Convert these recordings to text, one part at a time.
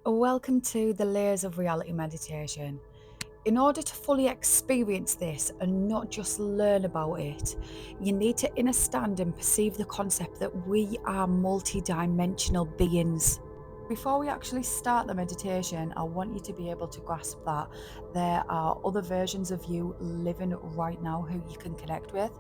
Welcome to the Layers of Reality Meditation. In order to fully experience this and not just learn about it, you need to understand and perceive the concept that we are multi-dimensional beings. Before we actually start the meditation, I want you to be able to grasp that there are other versions of you living right now who you can connect with.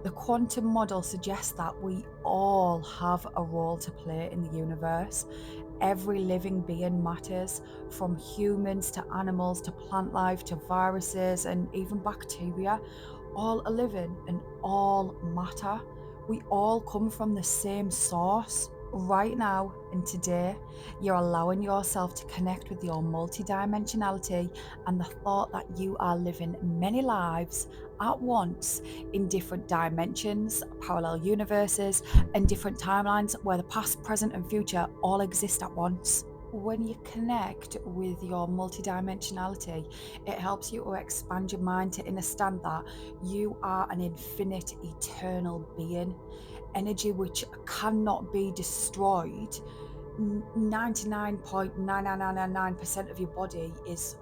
The quantum model suggests that we all have a role to play in the universe. Every living being matters, from humans to animals to plant life to viruses and even bacteria. All are living and all matter. We all come from the same source. Right now and today, you're allowing yourself to connect with your multidimensionality and the thought that you are living many lives at once in different dimensions, parallel universes, and different timelines where the past, present, and future all exist at once. When you connect with your multidimensionality, it helps you to expand your mind to understand that you are an infinite, eternal being, energy which cannot be destroyed. 99.99999% of your body is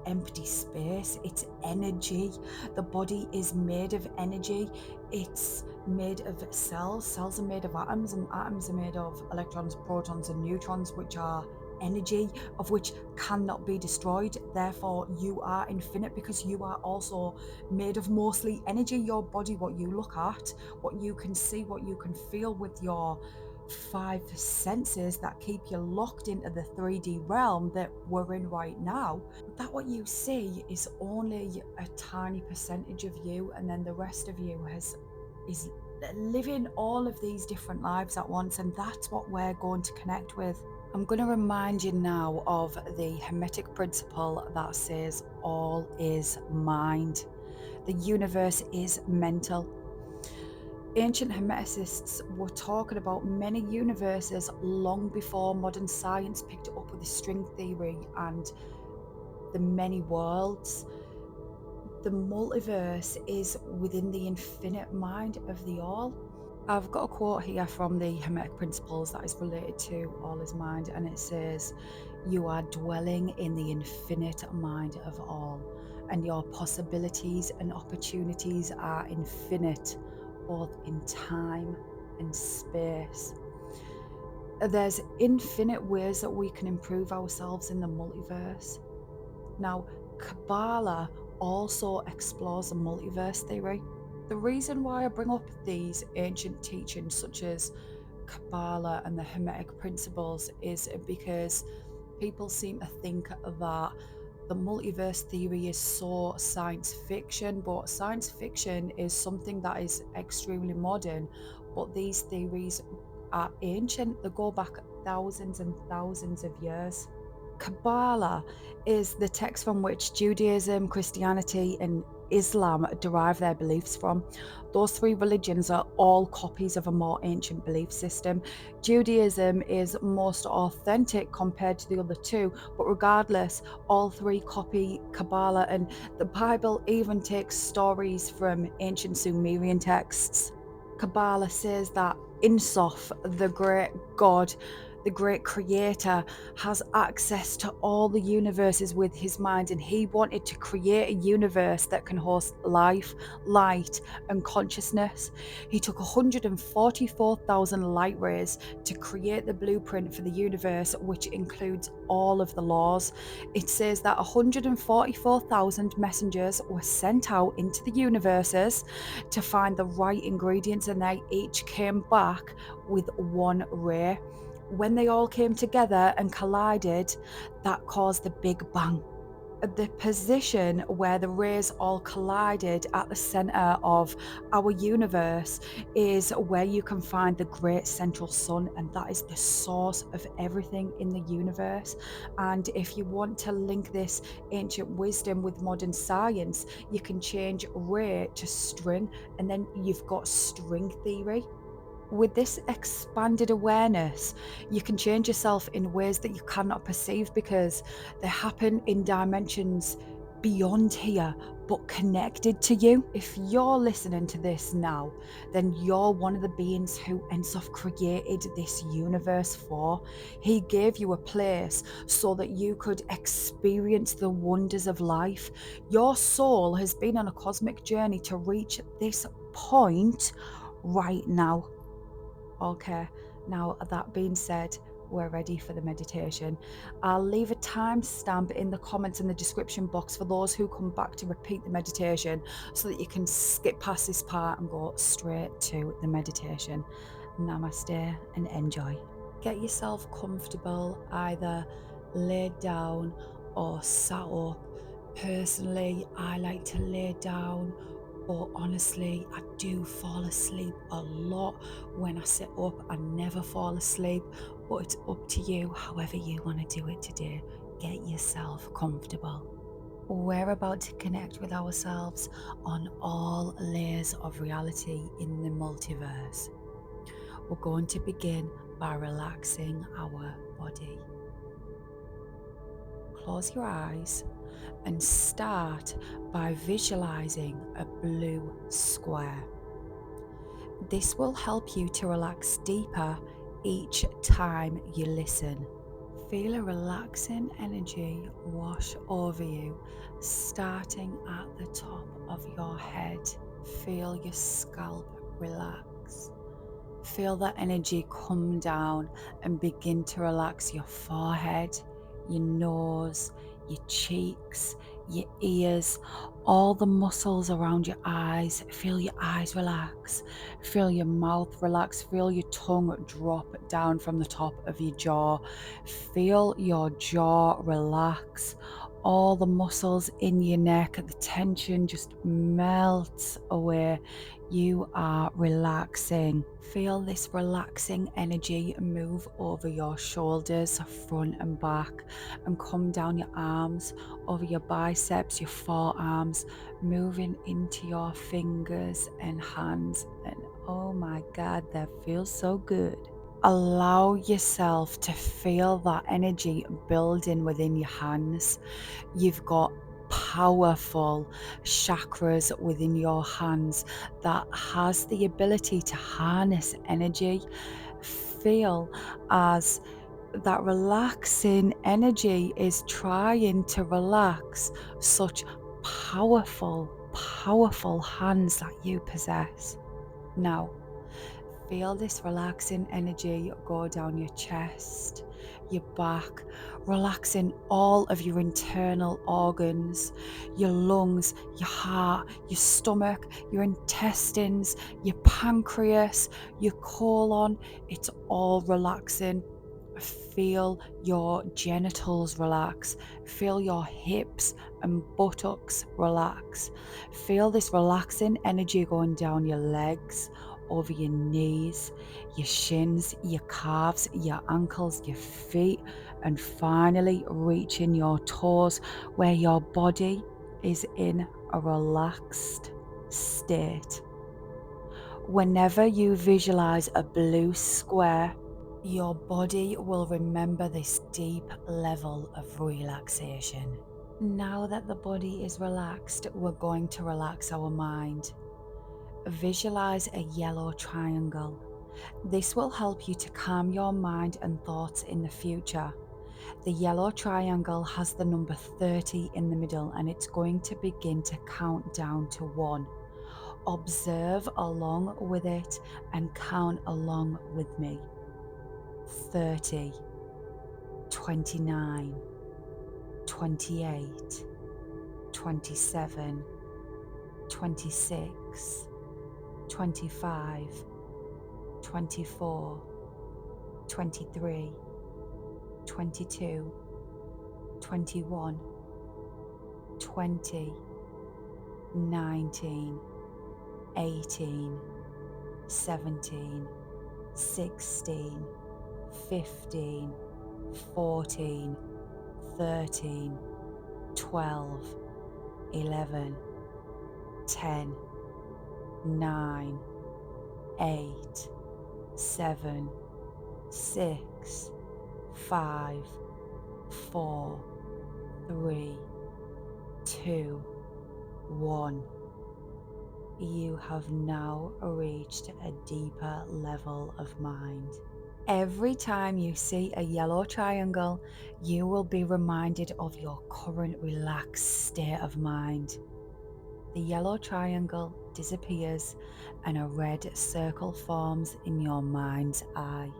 empty space. It's energy. The body is made of energy. It's made of cells. Cells are made of atoms, and atoms are made of electrons, protons, and neutrons, which are energy of which cannot be destroyed. Therefore, you are infinite because you are also made of mostly energy. Your body, what you look at, what you can see, what you can feel with your five senses that keep you locked into the 3D realm that we're in right now, that what you see is only a tiny percentage of you, and then the rest of you is living all of these different lives at once, and that's what we're going to connect with. I'm going to remind you now of the Hermetic principle that says all is mind. The universe is mental. Ancient Hermeticists were talking about many universes long before modern science picked it up with the string theory and the many worlds. The multiverse is within the infinite mind of the all. I've got a quote here from the Hermetic Principles that is related to all is mind, and it says, "You are dwelling in the infinite mind of all, and your possibilities and opportunities are infinite, both in time and space." There's infinite ways that we can improve ourselves in the multiverse. Now, Kabbalah also explores the multiverse theory. The reason why I bring up these ancient teachings, such as Kabbalah and the Hermetic principles, is because people seem to think that the multiverse theory is so science fiction, but science fiction is something that is extremely modern. But these theories are ancient, they go back thousands and thousands of years. Kabbalah is the text from which Judaism, Christianity, and Islam derive their beliefs from. Those three religions are all copies of a more ancient belief system. Judaism is most authentic compared to the other two, but regardless, all three copy Kabbalah, and the Bible even takes stories from ancient Sumerian texts. Kabbalah says that Insof, the great God, the great creator, has access to all the universes with his mind, and he wanted to create a universe that can host life, light, and consciousness. He took 144,000 light rays to create the blueprint for the universe, which includes all of the laws. It says that 144,000 messengers were sent out into the universes to find the right ingredients, and they each came back with one ray. When they all came together and collided, that caused the Big Bang. The position where the rays all collided at the center of our universe is where you can find the great central sun, and that is the source of everything in the universe. And if you want to link this ancient wisdom with modern science, you can change ray to string, and then you've got string theory. With this expanded awareness, you can change yourself in ways that you cannot perceive because they happen in dimensions beyond here, but connected to you. If you're listening to this now, then you're one of the beings who Ensof created this universe for. He gave you a place so that you could experience the wonders of life. Your soul has been on a cosmic journey to reach this point right now. Okay, now that being said, we're ready for the meditation. I'll leave a timestamp in the comments in the description box for those who come back to repeat the meditation so that you can skip past this part and go straight to the meditation. Namaste and enjoy. Get yourself comfortable, either laid down or sat up. Personally, I like to lay down, but honestly, I do fall asleep a lot when I sit up. I never fall asleep, but it's up to you, however you want to do it today. Get yourself comfortable. We're about to connect with ourselves on all layers of reality in the multiverse. We're going to begin by relaxing our body. Close your eyes and start by visualizing a blue square. This will help you to relax deeper each time you listen. Feel a relaxing energy wash over you, starting at the top of your head. Feel your scalp relax. Feel that energy come down and begin to relax your forehead, your nose, your cheeks, your ears, all the muscles around your eyes. Feel your eyes relax. Feel your mouth relax. Feel your tongue drop down from the top of your jaw. Feel your jaw relax. All the muscles in your neck, the tension just melts away. You are relaxing. Feel this relaxing energy move over your shoulders, front and back, and come down your arms, over your biceps, your forearms, moving into your fingers and hands. And oh my God, that feels so good. Allow yourself to feel that energy building within your hands. You've got powerful chakras within your hands that has the ability to harness energy. Feel as that relaxing energy is trying to relax such powerful hands that you possess. Now, feel this relaxing energy go down your chest, your back, relaxing all of your internal organs, your lungs, your heart, your stomach, your intestines, your pancreas, your colon. It's all relaxing. Feel your genitals relax. Feel your hips and buttocks relax. Feel this relaxing energy going down your legs, over your knees, your shins, your calves, your ankles, your feet, and finally reaching your toes where your body is in a relaxed state. Whenever you visualize a blue square, your body will remember this deep level of relaxation. Now that the body is relaxed, we're going to relax our mind. Visualize a yellow triangle. This will help you to calm your mind and thoughts in the future. The yellow triangle has the number 30 in the middle, and it's going to begin to count down to 1. Observe along with it and count along with me. 30, 29, 28, 27, 26, 25, 24, 23, 22, 21, 20, 19, 18, 17, 16, 15, 14, 13, 12, 11, 10, 9, 8, 7, 6, 5, 4, 3, 2, 1. You have now reached a deeper level of mind. Every time you see a yellow triangle, you will be reminded of your current relaxed state of mind. The yellow triangle disappears and a red circle forms in your mind's eye.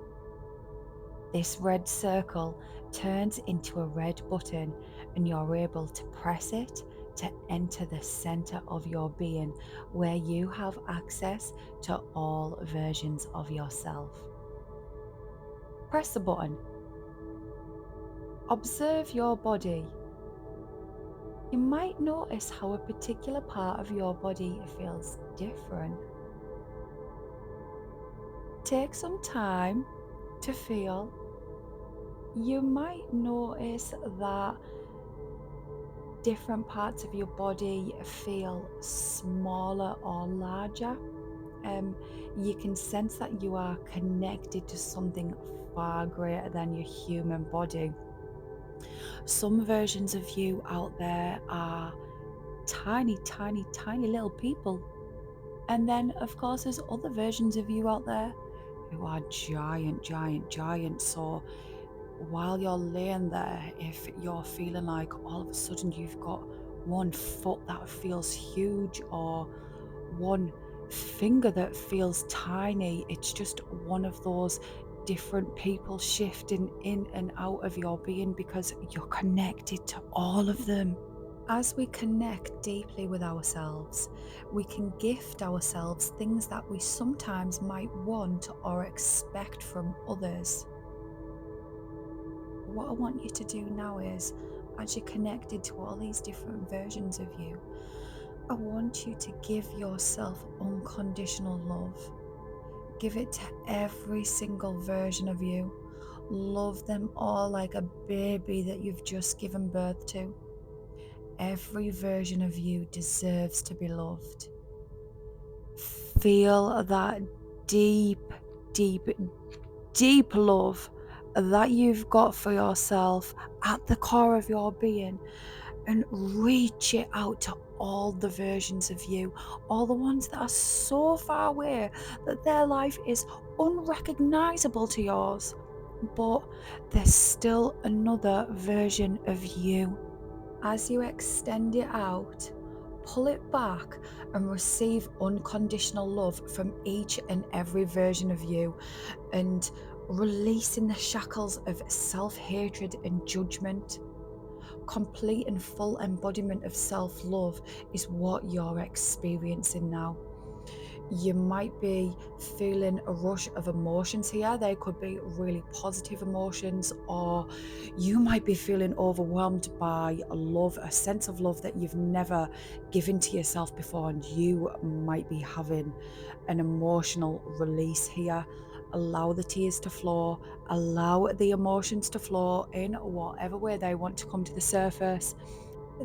This red circle turns into a red button and you're able to press it to enter the center of your being where you have access to all versions of yourself. Press the button. Observe your body. You might notice how a particular part of your body feels different. Take some time to feel. You might notice that different parts of your body feel smaller or larger. You can sense that you are connected to something far greater than your human body. Some versions of you out there are tiny, tiny, tiny little people. And then, of course, there's other versions of you out there who are giant, giant, giant. So while you're laying there, if you're feeling like all of a sudden you've got one foot that feels huge or one finger that feels tiny, it's just one of those different people shifting in and out of your being because you're connected to all of them. As we connect deeply with ourselves, we can gift ourselves things that we sometimes might want or expect from others. What I want you to do now is, as you're connected to all these different versions of you, I want you to give yourself unconditional love. Give it to every single version of you. Love them all like a baby that you've just given birth to. Every version of you deserves to be loved. Feel that deep, deep, deep love that you've got for yourself at the core of your being and reach it out to all the versions of you, all the ones that are so far away that their life is unrecognizable to yours, but there's still another version of you. As you extend it out, pull it back and receive unconditional love from each and every version of you, and releasing the shackles of self-hatred and judgment. Complete and full embodiment of self-love is what you're experiencing now. You might be feeling a rush of emotions here. They could be really positive emotions, or you might be feeling overwhelmed by a love, a sense of love that you've never given to yourself before, and you might be having an emotional release here. Allow the tears to flow, allow the emotions to flow in whatever way they want to come to the surface.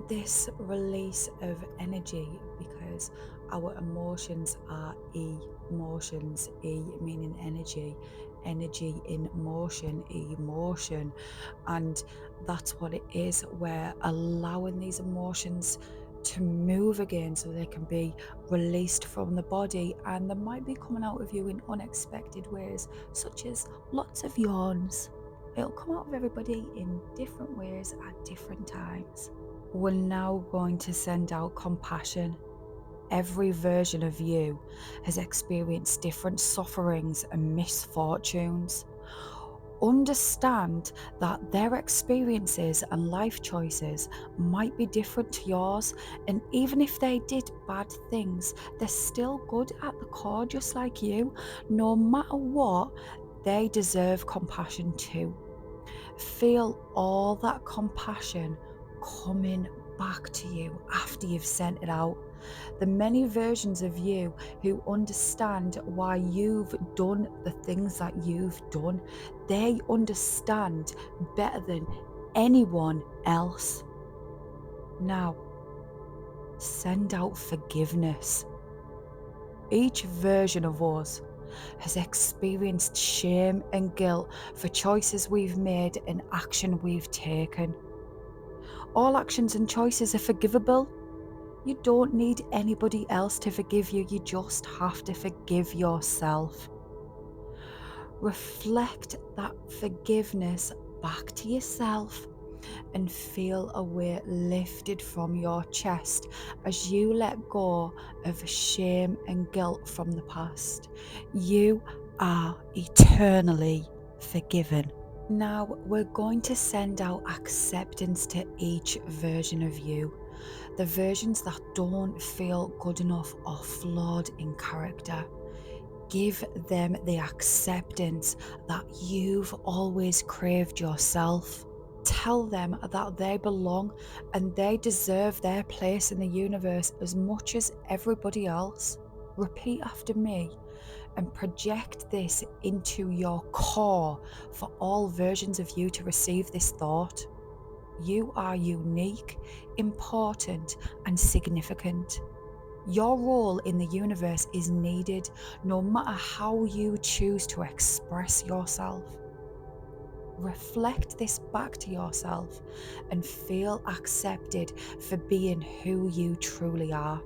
This release of energy, because our emotions are emotions, meaning energy, energy in motion, emotion, and that's what it is. We're allowing these emotions to move again so they can be released from the body, and they might be coming out of you in unexpected ways, such as lots of yawns. It'll come out of everybody in different ways at different times. We're now going to send out compassion. Every version of you has experienced different sufferings and misfortunes. Understand that their experiences and life choices might be different to yours, and even if they did bad things, they're still good at the core, just like you. No matter what, they deserve compassion too. Feel all that compassion coming back to you after you've sent it out. The many versions of you who understand why you've done the things that you've done, they understand better than anyone else. Now, send out forgiveness. Each version of us has experienced shame and guilt for choices we've made and action we've taken. All actions and choices are forgivable. You don't need anybody else to forgive you, you just have to forgive yourself. Reflect that forgiveness back to yourself and feel a weight lifted from your chest as you let go of shame and guilt from the past. You are eternally forgiven. Now we're going to send out acceptance to each version of you. The versions that don't feel good enough or flawed in character. Give them the acceptance that you've always craved yourself. Tell them that they belong and they deserve their place in the universe as much as everybody else. Repeat after me and project this into your core for all versions of you to receive this thought. You are unique, important, and significant. Your role in the universe is needed no matter how you choose to express yourself. Reflect this back to yourself and feel accepted for being who you truly are.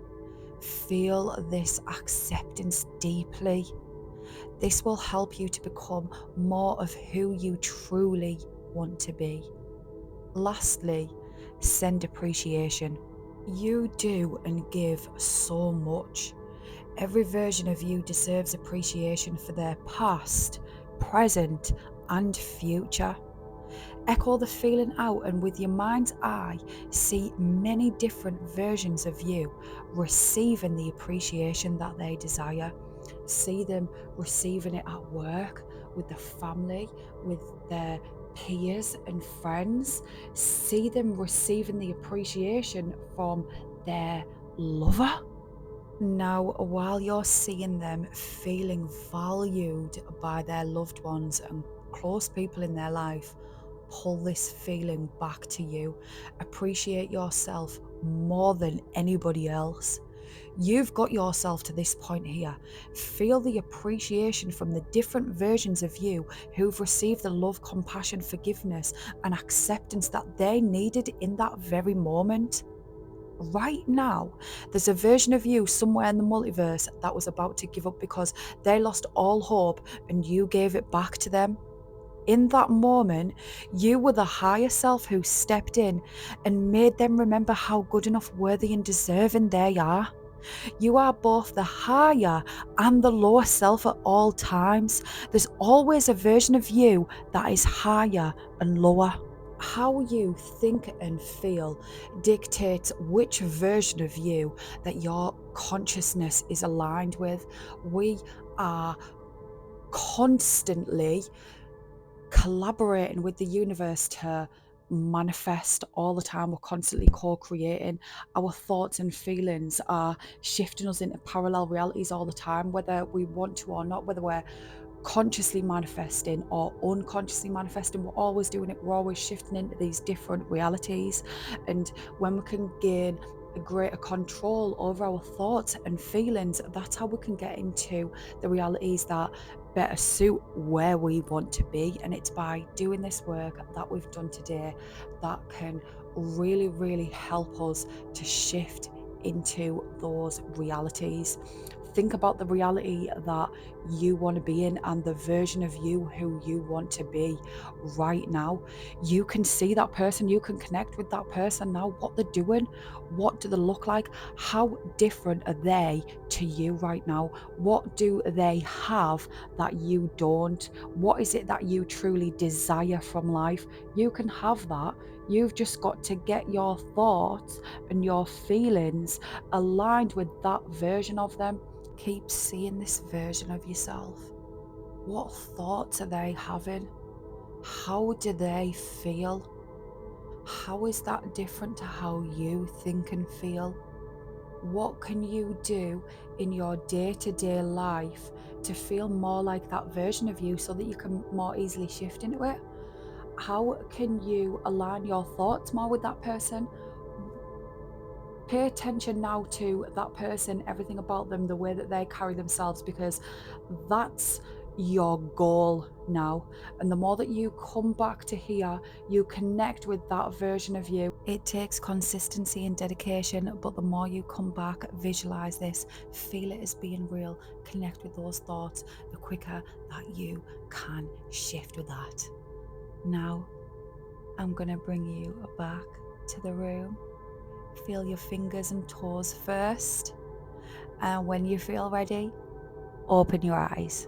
Feel this acceptance deeply. This will help you to become more of who you truly want to be. Lastly, send appreciation. You do and give so much. Every version of you deserves appreciation for their past, present, and future. Echo the feeling out and with your mind's eye, see many different versions of you receiving the appreciation that they desire. See them receiving it at work, with the family, with their peers and friends. See them receiving the appreciation from their lover. Now, while you're seeing them feeling valued by their loved ones and close people in their life, pull this feeling back to you. Appreciate yourself more than anybody else. You've got yourself to this point here. Feel the appreciation from the different versions of you who've received the love, compassion, forgiveness, and acceptance that they needed in that very moment. Right now, there's a version of you somewhere in the multiverse that was about to give up because they lost all hope and you gave it back to them. In that moment, you were the higher self who stepped in and made them remember how good enough, worthy, and deserving they are. You are both the higher and the lower self at all times. There's always a version of you that is higher and lower. How you think and feel dictates which version of you that your consciousness is aligned with. We are constantly collaborating with the universe to manifest all the time. We're constantly co-creating. Our thoughts and feelings are shifting us into parallel realities all the time, whether we want to or not, whether we're consciously manifesting or unconsciously manifesting. We're always doing it. We're always shifting into these different realities. And when we can gain a greater control over our thoughts and feelings, that's how we can get into the realities that better suit where we want to be. And it's by doing this work that we've done today that can really, really help us to shift into those realities. Think about the reality that you want to be in and the version of you who you want to be right now. You can see that person, you can connect with that person now, what they're doing, what do they look like, how different are they to you right now, what do they have that you don't, what is it that you truly desire from life. You can have that. You've just got to get your thoughts and your feelings aligned with that version of them. Keep seeing this version of yourself. What thoughts are they having? How do they feel? How is that different to how you think and feel? What can you do in your day-to-day life to feel more like that version of you so that you can more easily shift into it? How can you align your thoughts more with that person? Pay attention now to that person, everything about them, the way that they carry themselves, because that's your goal now. And the more that you come back to here, you connect with that version of you. It takes consistency and dedication, but the more you come back, visualize this, feel it as being real, connect with those thoughts, the quicker that you can shift with that. Now, I'm going to bring you back to the room. Feel your fingers and toes first. And when you feel ready, open your eyes.